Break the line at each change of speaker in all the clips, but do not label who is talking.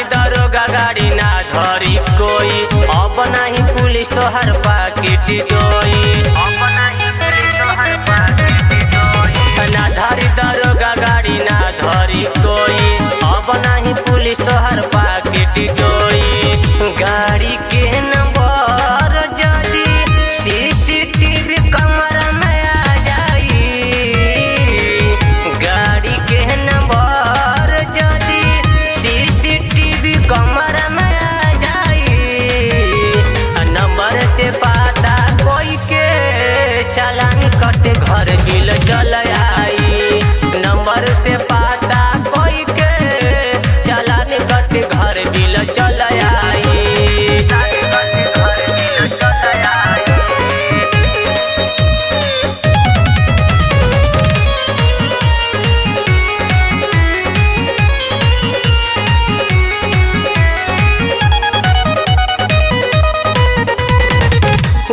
धरी दरोगा गाड़ी ना धरी कोई, अब नहीं पुलिस तो हर पाकिट डोई। ना धरी दरोगा गाड़ी ना धरी कोई, अब नहीं पुलिस तो हर पाकिट डोई। गाड़ी के नंबर जदी सीसीटीवी कैमरा में आ जाई, गाड़ी के नंबर जदी सीसीटीवी कैमरा में आ जाई, नंबर से पता कोई के चालान कटे घर बिल चल आई। नंबर से पता कोई के चालान कटे घर बिल चल आई।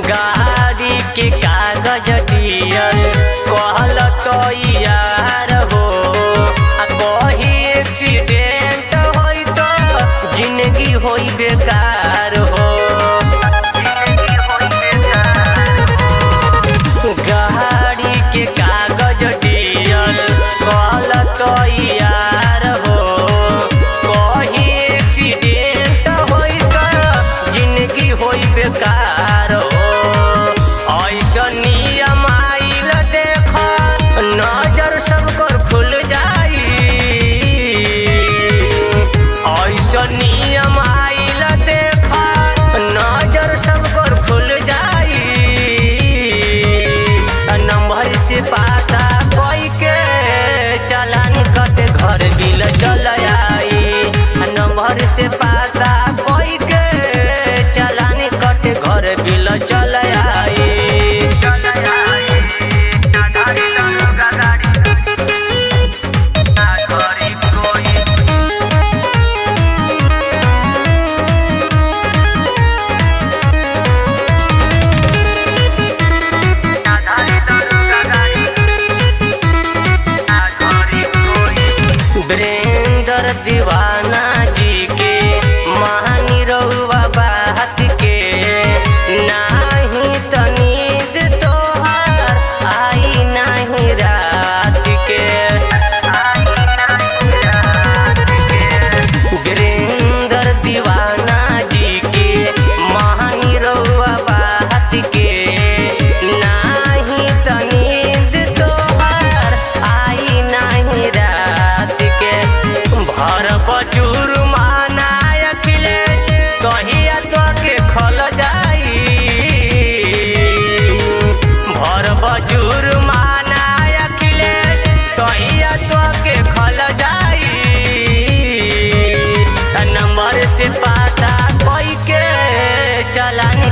गाड़ी के कागज दियल कहल तो यार हो, कहीं एक्सीडेंट होई तो जिंदगी होई बेकार हो। गाड़ी के कागज दियल कहल तो यार हो, कहीं एक्सीडेंट होई तो जिंदगी होई बेकार हो। ऐसा नियम आइल देख नजर सबकर खुल जाई, ऐसा नियम आइल देख नजर सबकर खुल जाई। नंबर से पता कोई के चालान कटे घर बिल चल आई। नंबर से पता कोई के चालान कटे घर बिल चल आई। वीरेंद्र दीवाना जी के महानी रहुआ बात के, नाही तो नींद तोहार आई नहीं रात के। वीरेंद्र दीवाना जी के महानी रहुआ बात के, नाही तो नींद तोहार आई नहीं रात के। भर बजूर माना अखिलेश कहिया तो के खल जाई, भर बजूर माना अखिलेश कहिया तो के खल जाई। नंबर से पता कोई के चालान